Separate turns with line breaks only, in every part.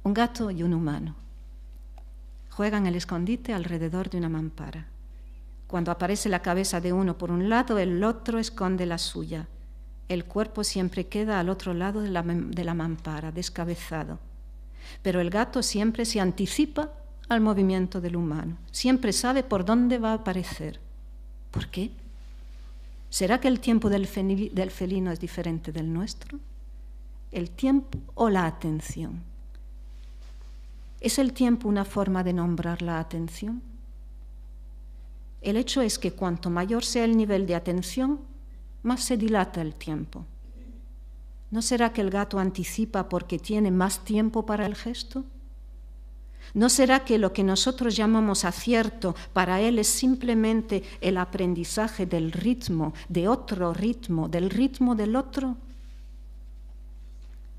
Un gato y un humano juegan el escondite alrededor de una mampara. Cuando aparece la cabeza de uno por un lado, el otro esconde la suya. El cuerpo siempre queda al otro lado de la mampara, descabezado. Pero el gato siempre se anticipa al movimiento del humano. Siempre sabe por dónde va a aparecer. ¿Por qué? ¿Será que el tiempo del felino es diferente del nuestro? ¿El tiempo o la atención? ¿Es el tiempo una forma de nombrar la atención? El hecho es que cuanto mayor sea el nivel de atención, más se dilata el tiempo. ¿No será que el gato anticipa porque tiene más tiempo para el gesto? ¿No será que lo que nosotros llamamos acierto para él es simplemente el aprendizaje del ritmo, de otro ritmo, del ritmo del otro?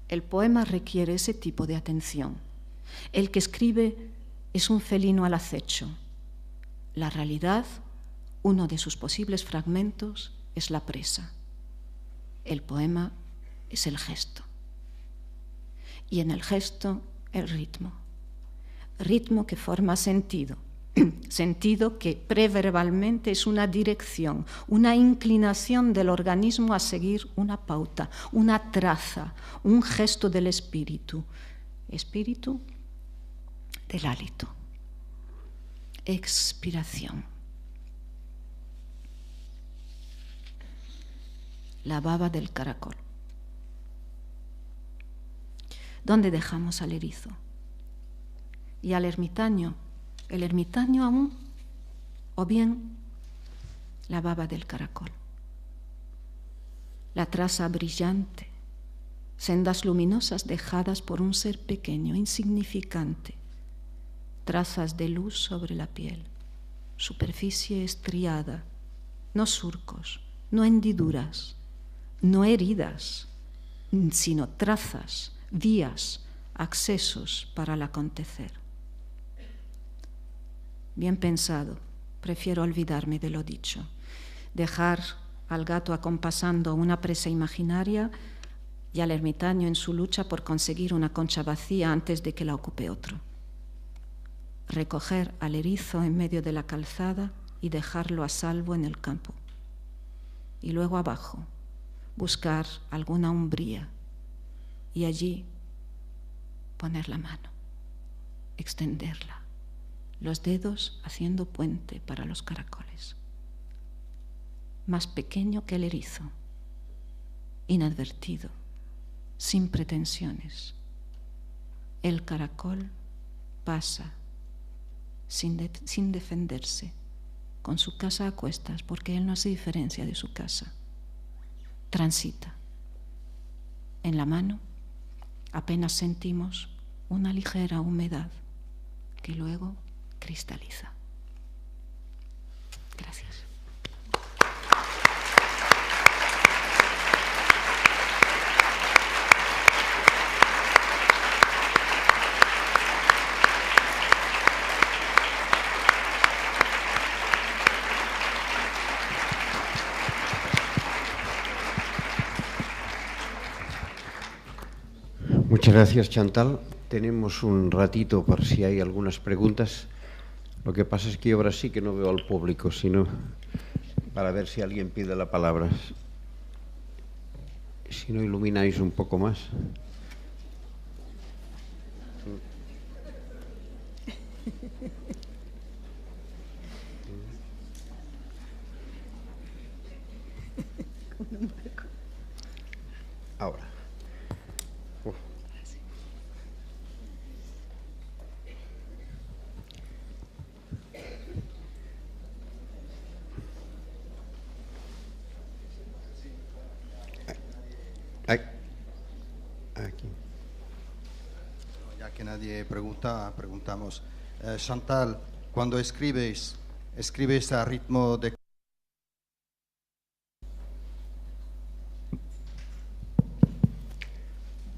El poema requiere ese tipo de atención. El que escribe es un felino al acecho. La realidad, uno de sus posibles fragmentos, es la presa. El poema es el gesto. Y en el gesto, el ritmo. Ritmo que forma sentido. Sentido que preverbalmente es una dirección, una inclinación del organismo a seguir una pauta, una traza, un gesto del espíritu. Espíritu del hálito. Expiración. La baba del caracol. ¿Dónde dejamos al erizo? Y al ermitaño, el ermitaño aún, o bien la baba del caracol. La traza brillante, sendas luminosas dejadas por un ser pequeño, insignificante, trazas de luz sobre la piel, superficie estriada, no surcos, no hendiduras, no heridas, sino trazas, vías, accesos para el acontecer. Bien pensado, prefiero olvidarme de lo dicho, dejar al gato acompasando una presa imaginaria y al ermitaño en su lucha por conseguir una concha vacía antes de que la ocupe otro. Recoger al erizo en medio de la calzada y dejarlo a salvo en el campo. Y luego abajo, buscar alguna umbría y allí poner la mano, extenderla, los dedos haciendo puente para los caracoles. Más pequeño que el erizo, inadvertido, sin pretensiones. El caracol pasa sin defenderse, con su casa a cuestas, porque él no se diferencia de su casa. Transita. En la mano apenas sentimos una ligera humedad que luego cristaliza. Gracias.
Muchas gracias, Chantal. Tenemos un ratito por si hay algunas preguntas. Lo que pasa es que ahora sí que no veo al público, sino para ver si alguien pide la palabra. Si no ilumináis un poco más. Ahora. Aquí.
Ya que nadie pregunta, preguntamos. Chantal, cuando escribes a ritmo de...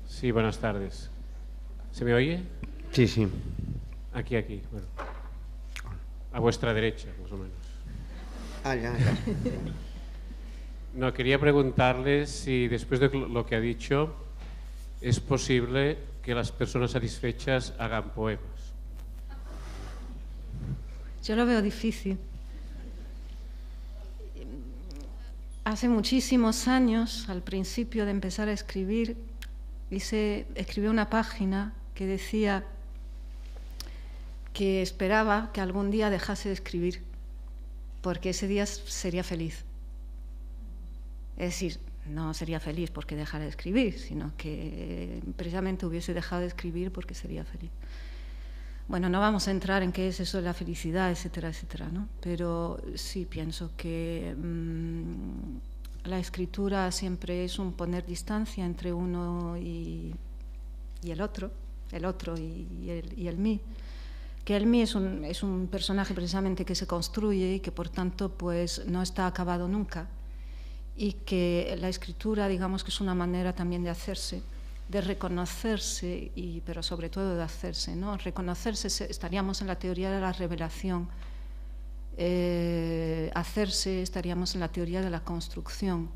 Sí, buenas tardes. ¿Se me oye?
Sí, sí.
Aquí, bueno. A vuestra derecha, más o menos.
Ya.
No, quería preguntarle si después de lo que ha dicho es posible que las personas satisfechas hagan poemas.
Yo lo veo difícil. Hace muchísimos años, al principio de empezar a escribir, escribí una página que decía que esperaba que algún día dejase de escribir, porque ese día sería feliz. Es decir, no sería feliz porque dejara de escribir, sino que precisamente hubiese dejado de escribir porque sería feliz. Bueno, no vamos a entrar en qué es eso de la felicidad, etcétera, etcétera, ¿no? Pero sí pienso que la escritura siempre es un poner distancia entre uno y el otro y el mí. Que el mí es un personaje precisamente que se construye y que por tanto pues no está acabado nunca. Y que la escritura, digamos que es una manera también de hacerse, de reconocerse, pero sobre todo de hacerse, ¿no? Reconocerse, estaríamos en la teoría de la revelación, hacerse, estaríamos en la teoría de la construcción.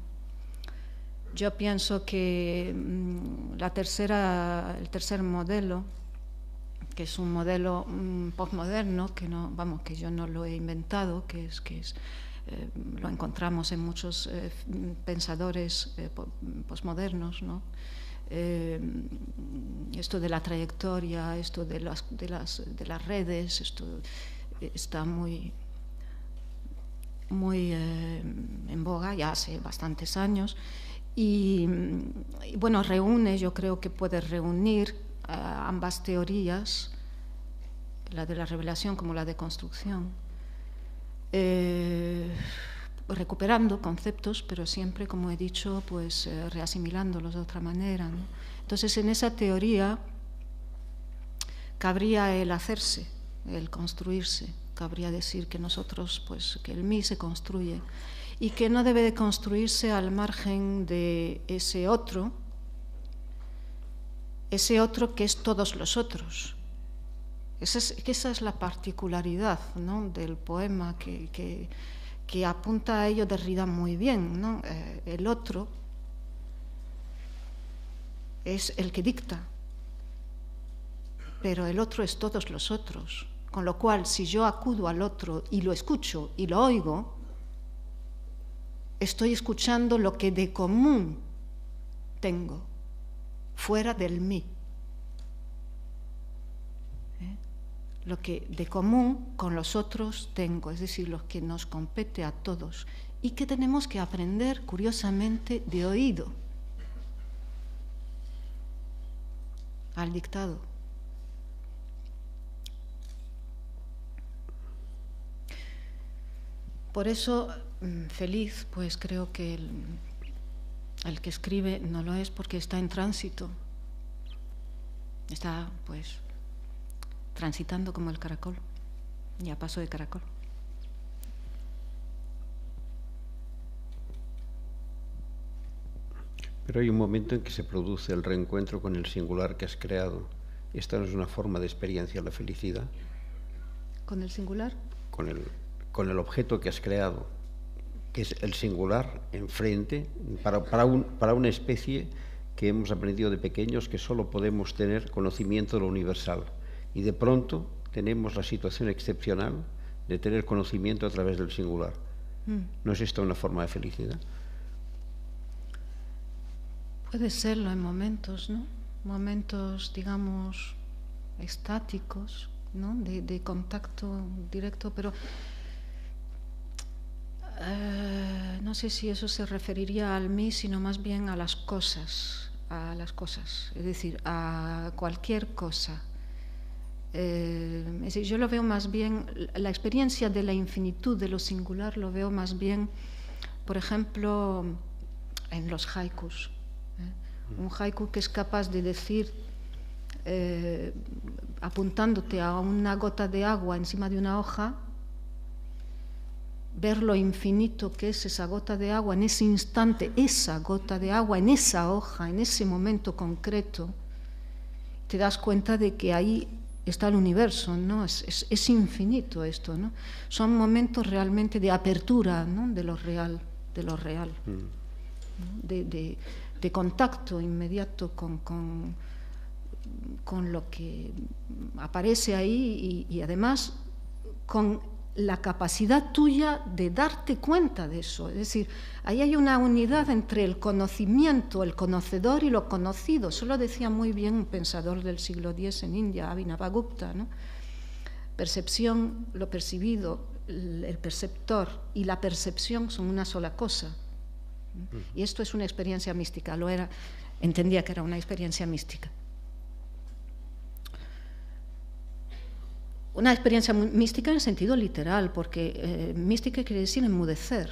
Yo pienso que el tercer modelo, que es un modelo postmoderno, que yo no lo he inventado, lo encontramos en muchos pensadores postmodernos, ¿no? Esto de la trayectoria, esto de las redes, esto está muy en boga ya hace bastantes años y bueno, yo creo que puede reunir ambas teorías, la de la revelación como la de construcción, recuperando conceptos, pero siempre, como he dicho, pues reasimilándolos de otra manera, ¿no? Entonces, en esa teoría cabría el hacerse, el construirse, cabría decir que nosotros, pues, que el mí se construye y que no debe de construirse al margen de ese otro que es todos los otros. Esa es la particularidad, ¿no?, del poema que apunta a ello Derrida muy bien, ¿no? El otro es el que dicta, pero el otro es todos los otros, con lo cual si yo acudo al otro y lo escucho y lo oigo, estoy escuchando lo que de común tengo, fuera del mí. Lo que de común con los otros tengo, es decir, lo que nos compete a todos y que tenemos que aprender, curiosamente, de oído al dictado. Por eso, feliz, pues creo que el que escribe no lo es porque está en tránsito, está, pues, transitando como el caracol, y a paso de caracol.
Pero hay un momento en que se produce el reencuentro con el singular que has creado. ¿Esta no es una forma de experiencia de la felicidad?
¿Con el singular?
Con el objeto que has creado, que es el singular enfrente, para una especie que hemos aprendido de pequeños que solo podemos tener conocimiento de lo universal. Y de pronto tenemos la situación excepcional de tener conocimiento a través del singular. ¿No es esta una forma de felicidad?
Puede serlo en momentos, ¿no? Momentos, digamos, estáticos, ¿no? De contacto directo, pero no sé si eso se referiría al mí, sino más bien a las cosas, es decir, a cualquier cosa. Es decir, yo lo veo más bien, la experiencia de la infinitud, de lo singular, lo veo más bien, por ejemplo, en los haikus. Un haiku que es capaz de decir, apuntándote a una gota de agua encima de una hoja, ver lo infinito que es esa gota de agua en ese instante, esa gota de agua en esa hoja, en ese momento concreto, te das cuenta de que ahí está el universo, ¿no? Es infinito esto, ¿no? Son momentos realmente de apertura, ¿no?, de lo real, ¿no? De contacto inmediato con con lo que aparece ahí y además con la capacidad tuya de darte cuenta de eso. Es decir, ahí hay una unidad entre el conocimiento, el conocedor y lo conocido. Eso lo decía muy bien un pensador del siglo X en India, Abhinavagupta, ¿no? Percepción, lo percibido, el perceptor y la percepción son una sola cosa. Y esto es una experiencia mística, lo era, entendía que era una experiencia mística. Una experiencia mística en sentido literal, porque mística quiere decir enmudecer,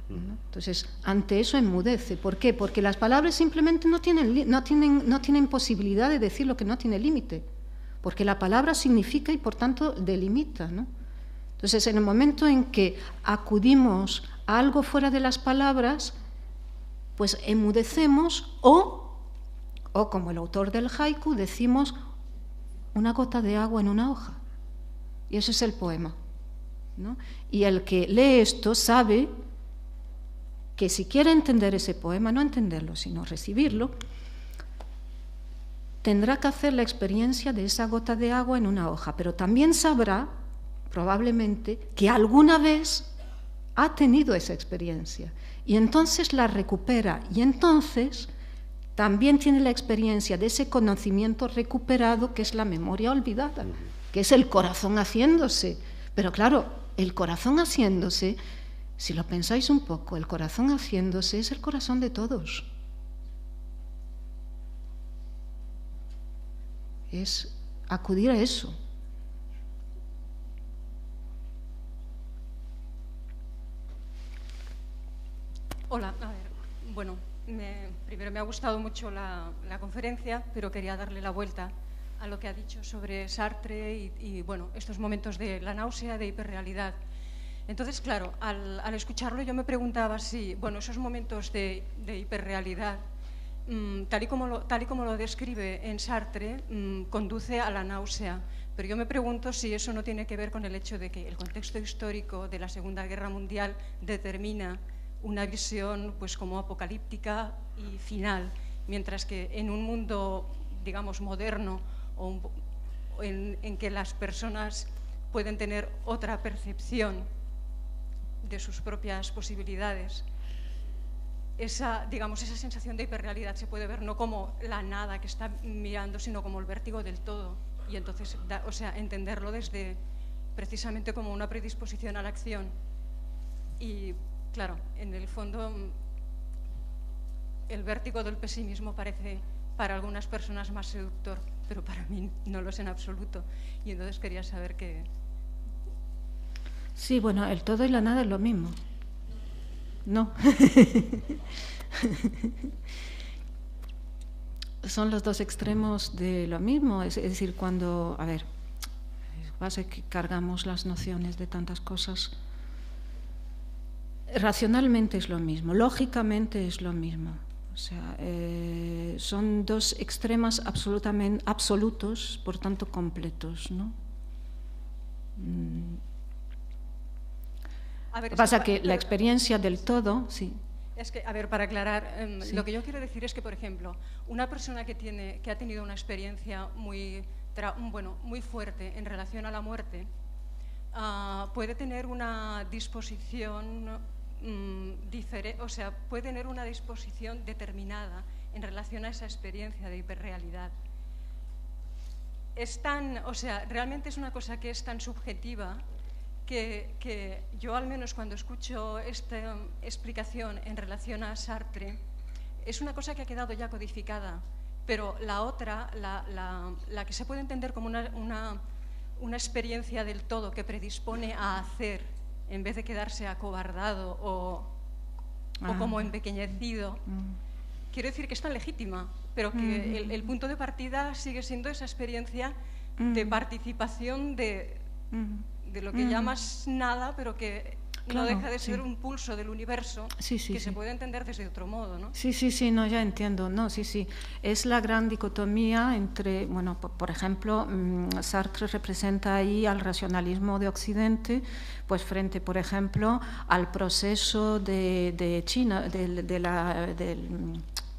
¿no? Entonces, ante eso enmudece. ¿Por qué? Porque las palabras simplemente no tienen posibilidad de decir lo que no tiene límite, porque la palabra significa y por tanto delimita, ¿no? Entonces, en el momento en que acudimos a algo fuera de las palabras, pues enmudecemos o como el autor del haiku, decimos una gota de agua en una hoja. Y ese es el poema, ¿no? Y el que lee esto sabe que si quiere entender ese poema, no entenderlo, sino recibirlo, tendrá que hacer la experiencia de esa gota de agua en una hoja, pero también sabrá, probablemente, que alguna vez ha tenido esa experiencia y entonces la recupera y entonces también tiene la experiencia de ese conocimiento recuperado que es la memoria olvidada, que es el corazón haciéndose. Pero claro, el corazón haciéndose, si lo pensáis un poco, el corazón haciéndose es el corazón de todos. Es acudir a eso.
Hola, a ver, bueno, primero me ha gustado mucho la conferencia, pero quería darle la vuelta a lo que ha dicho sobre Sartre y bueno, estos momentos de la náusea, de hiperrealidad. Entonces, claro, al escucharlo yo me preguntaba si, bueno, esos momentos de hiperrealidad, tal y como lo describe en Sartre, conduce a la náusea. Pero yo me pregunto si eso no tiene que ver con el hecho de que el contexto histórico de la Segunda Guerra Mundial determina una visión pues como apocalíptica y final, mientras que en un mundo, digamos, moderno, en que las personas pueden tener otra percepción de sus propias posibilidades, esa sensación de hiperrealidad se puede ver no como la nada que está mirando, sino como el vértigo del todo. Y entonces, entenderlo desde precisamente como una predisposición a la acción. Y claro, en el fondo, el vértigo del pesimismo parece para algunas personas más seductor, pero para mí no lo es en absoluto. Y entonces quería saber qué...
Sí, bueno, el todo y la nada es lo mismo. No. Son los dos extremos de lo mismo. Es decir, cuando... A ver, pasa que cargamos las nociones de tantas cosas. Racionalmente es lo mismo, lógicamente es lo mismo. O sea, son dos extremos absolutos, por tanto completos, ¿no?
A ver,
pasa que la experiencia del todo, sí.
Es que, a ver, para aclarar, sí. Lo que yo quiero decir es que, por ejemplo, una persona que ha tenido una experiencia muy fuerte en relación a la muerte, puede tener una disposición puede tener una disposición determinada en relación a esa experiencia de hiperrealidad. Realmente es una cosa que es tan subjetiva que yo, al menos cuando escucho esta explicación en relación a Sartre, es una cosa que ha quedado ya codificada, pero la otra, la que se puede entender como una experiencia del todo que predispone a hacer, en vez de quedarse acobardado o como empequeñecido, quiero decir que es tan legítima, pero que el punto de partida sigue siendo esa experiencia de participación de lo que llamas nada, pero que no deja de ser un pulso del universo que se puede entender desde otro modo, ¿no?
Sí, no, ya entiendo. No, sí. Es la gran dicotomía entre, bueno, por ejemplo, Sartre representa ahí al racionalismo de Occidente, pues frente, por ejemplo, al proceso de China,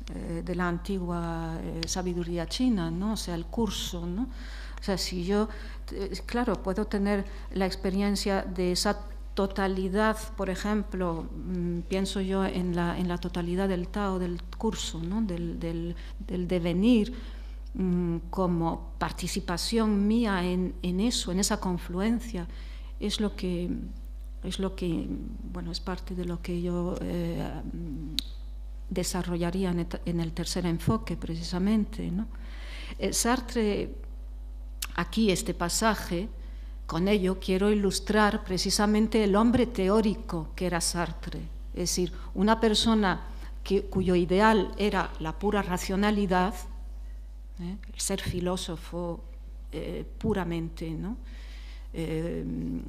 de la antigua sabiduría china, ¿no? O sea, el curso, ¿no? O sea, si yo, claro, puedo tener la experiencia de esa totalidad, por ejemplo, pienso yo en la totalidad del Tao, del curso, ¿no? del devenir, como participación mía en eso, en esa confluencia, es lo que, bueno, es parte de lo que yo desarrollaría en el tercer enfoque, precisamente, ¿no? Sartre, aquí este pasaje, con ello quiero ilustrar precisamente el hombre teórico que era Sartre, es decir, una persona cuyo ideal era la pura racionalidad, el ser filósofo puramente, ¿no?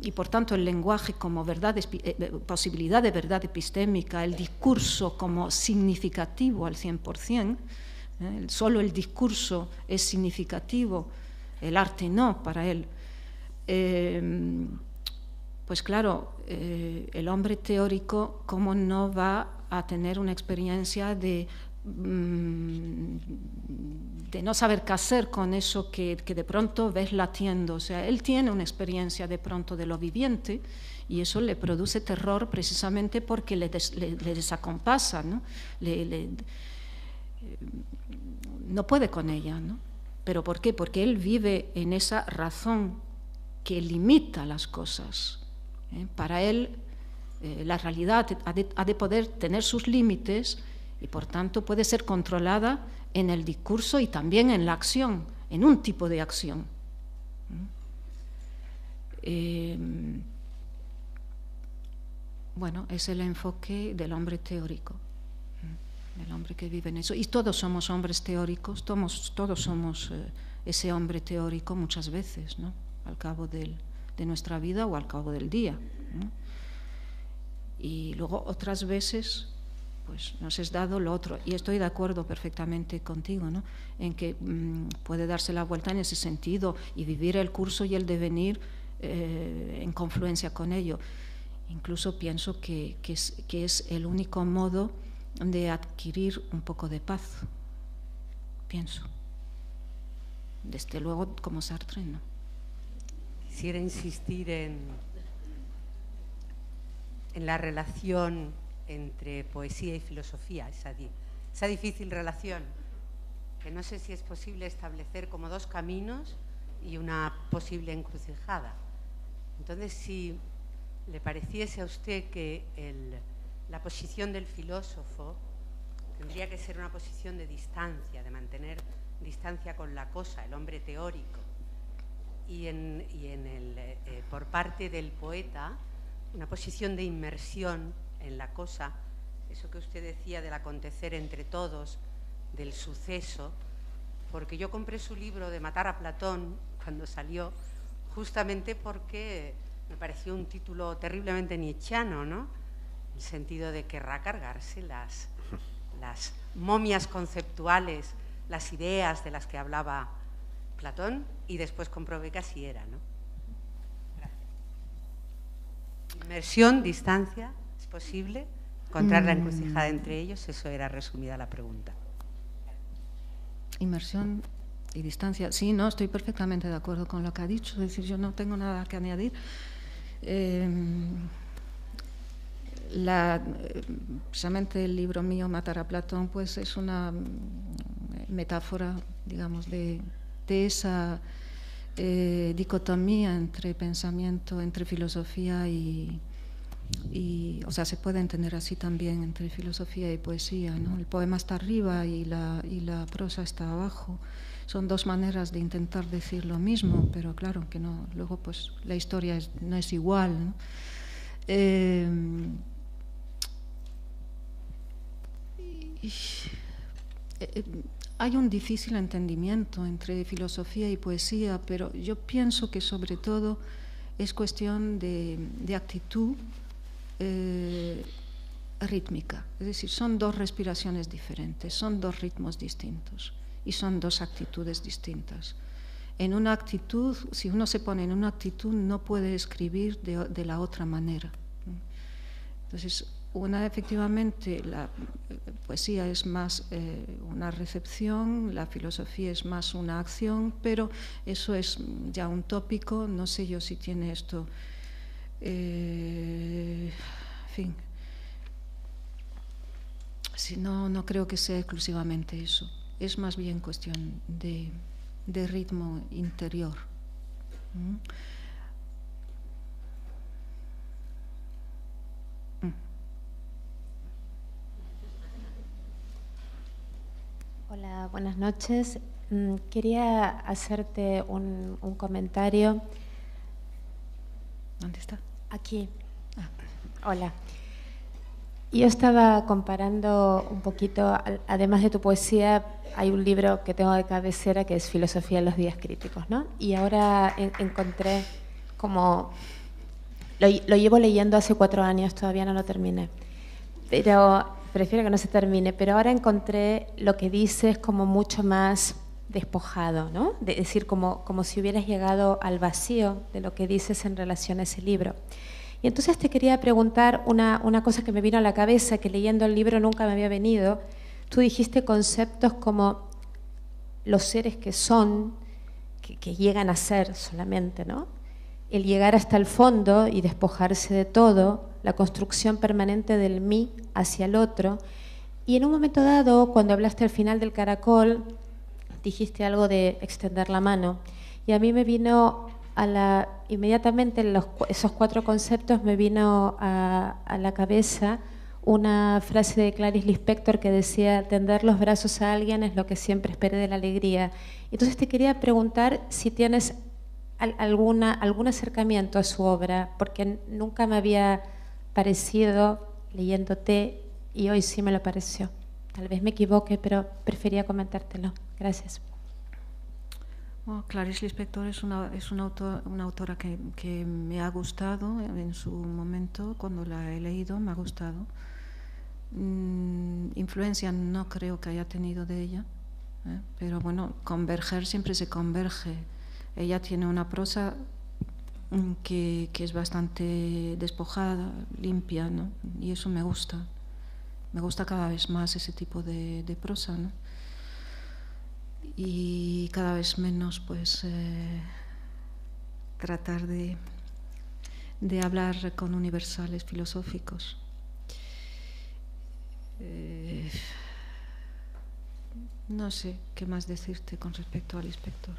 Y por tanto el lenguaje como verdad, posibilidad de verdad epistémica, el discurso como significativo al 100%, solo el discurso es significativo, el arte no para él. Pues claro, el hombre teórico, ¿cómo no va a tener una experiencia de no saber qué hacer con eso que de pronto ves latiendo? O sea, él tiene una experiencia de pronto de lo viviente y eso le produce terror precisamente porque le desacompasa, ¿no? No puede con ella, ¿no? ¿Pero por qué? Porque él vive en esa razón que limita las cosas. Para él, la realidad ha de poder tener sus límites y, por tanto, puede ser controlada en el discurso y también en la acción, en un tipo de acción. Bueno, es el enfoque del hombre teórico, del hombre que vive en eso. Y todos somos hombres teóricos, todos somos ese hombre teórico muchas veces, ¿no? Al cabo de nuestra vida o al cabo del día, ¿no? Y luego otras veces pues nos es dado lo otro, y estoy de acuerdo perfectamente contigo, ¿no? En que puede darse la vuelta en ese sentido y vivir el curso y el devenir en confluencia con ello. Incluso pienso que es el único modo de adquirir un poco de paz, pienso. Desde luego como Sartre, ¿no?
Quisiera insistir en la relación entre poesía y filosofía, esa difícil relación, que no sé si es posible establecer como dos caminos y una posible encrucijada. Entonces, si le pareciese a usted que la posición del filósofo tendría que ser una posición de distancia, de mantener distancia con la cosa, el hombre teórico, y por parte del poeta una posición de inmersión en la cosa, eso que usted decía del acontecer entre todos, del suceso, porque yo compré su libro de Matar a Platón cuando salió, justamente porque me pareció un título terriblemente nietzscheano, ¿no? En el sentido de querrá cargarse las momias conceptuales, las ideas de las que hablaba Platón, y después comprobé que así era, ¿no? Gracias. Inmersión, distancia, ¿es posible encontrar la encrucijada entre ellos? Eso era resumida la pregunta.
Inmersión y distancia. Sí, no, estoy perfectamente de acuerdo con lo que ha dicho. Es decir, yo no tengo nada que añadir. Precisamente el libro mío, Matar a Platón, pues es una metáfora, digamos, de esa dicotomía entre pensamiento, entre filosofía y, o sea, se puede entender así también entre filosofía y poesía, ¿no? El poema está arriba y la prosa está abajo. Son dos maneras de intentar decir lo mismo, pero claro que no. Luego, pues, la historia no es igual, ¿no? Hay un difícil entendimiento entre filosofía y poesía, pero yo pienso que sobre todo es cuestión de actitud rítmica. Es decir, son dos respiraciones diferentes, son dos ritmos distintos y son dos actitudes distintas. En una actitud, si uno se pone en una actitud, no puede escribir de la otra manera. Entonces, efectivamente, la poesía es más una recepción, la filosofía es más una acción, pero eso es ya un tópico, no sé yo si tiene esto, en fin, si no creo que sea exclusivamente eso, es más bien cuestión de ritmo interior.
Hola, buenas noches. Quería hacerte un comentario.
¿Dónde está?
Aquí. Hola. Yo estaba comparando un poquito, además de tu poesía, hay un libro que tengo de cabecera que es Filosofía en los días críticos, ¿no? Y ahora encontré como... Lo llevo leyendo hace 4 años, todavía no lo terminé. Pero prefiero que no se termine. Pero ahora encontré lo que dices como mucho más despojado, ¿no? Es decir, como si hubieras llegado al vacío de lo que dices en relación a ese libro. Y entonces te quería preguntar una cosa que me vino a la cabeza, que leyendo el libro nunca me había venido. Tú dijiste conceptos como los seres que son, que llegan a ser solamente, ¿no? El llegar hasta el fondo y despojarse de todo, la construcción permanente del mí hacia el otro. Y en un momento dado, cuando hablaste al final del caracol, dijiste algo de extender la mano. Y a mí me vino inmediatamente esos 4 conceptos me vino a la cabeza una frase de Clarice Lispector que decía: tender los brazos a alguien es lo que siempre esperé de la alegría. Entonces te quería preguntar si tienes algún acercamiento a su obra, porque nunca me había parecido leyéndote y hoy sí me lo pareció. Tal vez me equivoque, pero prefería comentártelo. Gracias.
Bueno, Clarice Lispector es una autora que me ha gustado en su momento, cuando la he leído me ha gustado. Influencia no creo que haya tenido de ella, pero bueno, converger siempre se converge. Ella tiene una prosa que es bastante despojada, limpia, ¿no? Y eso me gusta. Me gusta cada vez más ese tipo de prosa, ¿no? Y cada vez menos, pues, tratar de hablar con universales filosóficos. No sé qué más decirte con respecto al Lispector.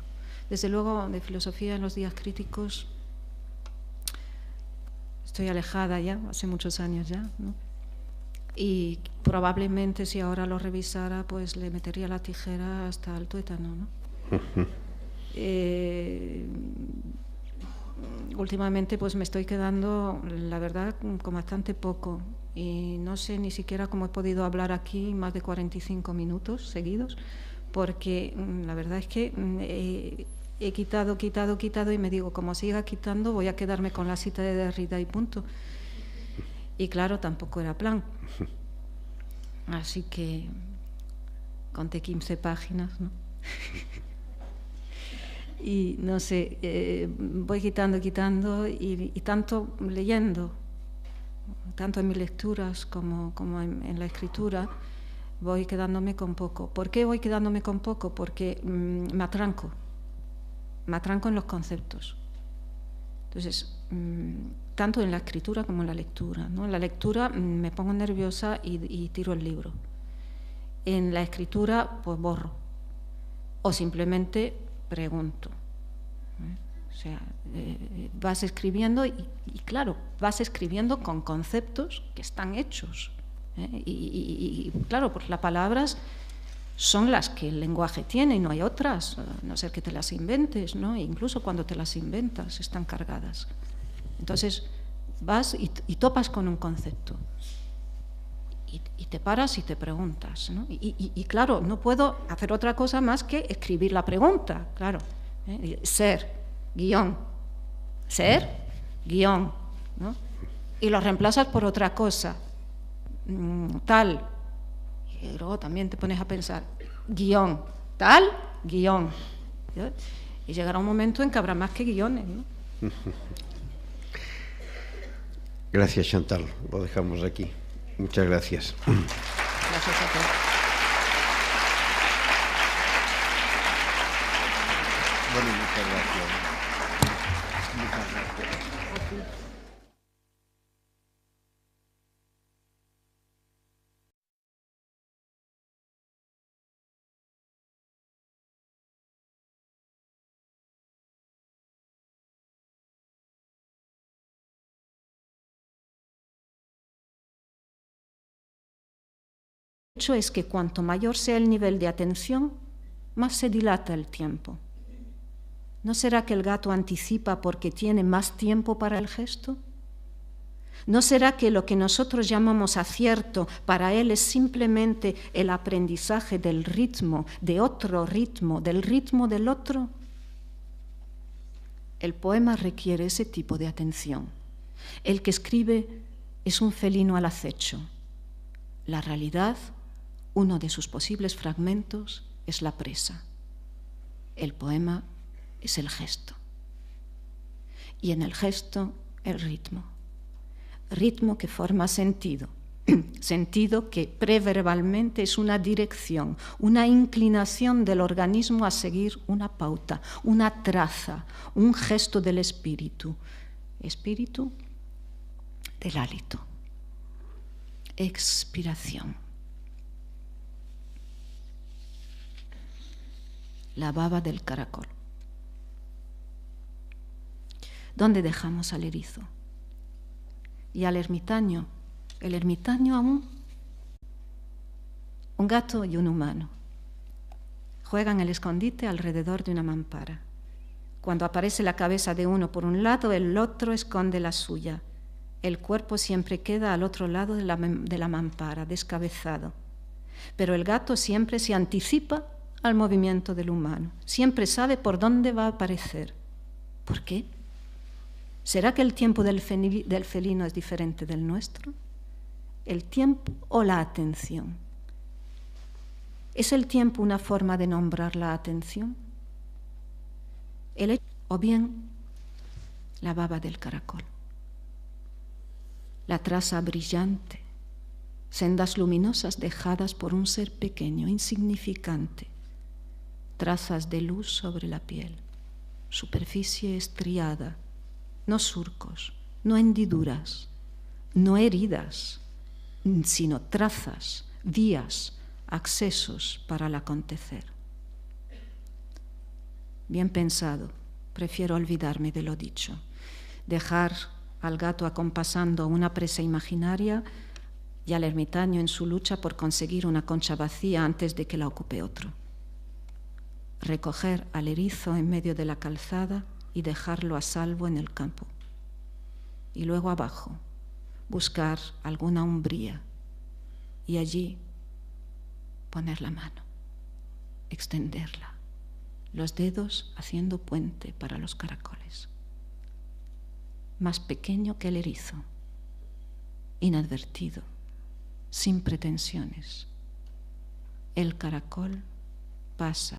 Desde luego, de filosofía en los días críticos estoy alejada ya, hace muchos años ya, ¿no? Y probablemente si ahora lo revisara, pues le metería la tijera hasta el tuétano, ¿no? Últimamente pues me estoy quedando, la verdad, con bastante poco. Y no sé ni siquiera cómo he podido hablar aquí más de 45 minutos seguidos, porque la verdad es que he quitado y me digo, como siga quitando voy a quedarme con la cita de Derrida y punto. Y claro, tampoco era plan. Así que conté 15 páginas, ¿no? Y no sé, voy quitando y tanto leyendo, tanto en mis lecturas como en la escritura, voy quedándome con poco. ¿Por qué voy quedándome con poco? Porque me atranco en los conceptos. Entonces, tanto en la escritura como en la lectura, ¿no? En la lectura me pongo nerviosa y tiro el libro. En la escritura, pues borro. O simplemente pregunto. O sea, vas escribiendo y claro, vas escribiendo con conceptos que están hechos. Y claro, pues las palabras son las que el lenguaje tiene y no hay otras, a no ser que te las inventes, ¿no? E incluso cuando te las inventas están cargadas. Entonces vas y topas con un concepto y te paras y te preguntas, ¿no? Y claro, no puedo hacer otra cosa más que escribir la pregunta, claro. Ser, guión, ¿no? Y lo reemplazas por otra cosa, tal. Y luego también te pones a pensar, guión, tal, guión. ¿Sí? Y llegará un momento en que habrá más que guiones, ¿no?
Gracias, Chantal. Lo dejamos aquí. Muchas gracias.
Gracias a todos.
Bueno, muchas gracias. Muchas gracias.
El hecho es que cuanto mayor sea el nivel de atención, más se dilata el tiempo. ¿No será que el gato anticipa porque tiene más tiempo para el gesto? ¿No será que lo que nosotros llamamos acierto para él es simplemente el aprendizaje del ritmo, de otro ritmo, del ritmo del otro? El poema requiere ese tipo de atención. El que escribe es un felino al acecho. La realidad, uno de sus posibles fragmentos, es la presa. El poema es el gesto. Y en el gesto, el ritmo. Ritmo que forma sentido. Sentido que preverbalmente es una dirección, una inclinación del organismo a seguir una pauta, una traza, un gesto del espíritu. Espíritu del hálito. Expiración. La baba del caracol. ¿Dónde dejamos al erizo? Y al ermitaño. El ermitaño aún. Un gato y un humano. Juegan el escondite alrededor de una mampara. Cuando aparece la cabeza de uno por un lado, el otro esconde la suya. El cuerpo siempre queda al otro lado de la mampara, descabezado. Pero el gato siempre se anticipa al movimiento del humano. Siempre sabe por dónde va a aparecer. ¿Por qué? ¿Será que el tiempo del felino es diferente del nuestro? ¿El tiempo o la atención? ¿Es el tiempo una forma de nombrar la atención? O bien la baba del caracol. La traza brillante, sendas luminosas dejadas por un ser pequeño, insignificante, trazas de luz sobre la piel, superficie estriada, no surcos, no hendiduras, no heridas, sino trazas, vías, accesos para el acontecer. Bien pensado, prefiero olvidarme de lo dicho, dejar al gato acompasando una presa imaginaria y al ermitaño en su lucha por conseguir una concha vacía antes de que la ocupe otro. Recoger al erizo en medio de la calzada y dejarlo a salvo en el campo. Y luego abajo, buscar alguna umbría y allí poner la mano, extenderla, los dedos haciendo puente para los caracoles. Más pequeño que el erizo, inadvertido, sin pretensiones. El caracol pasa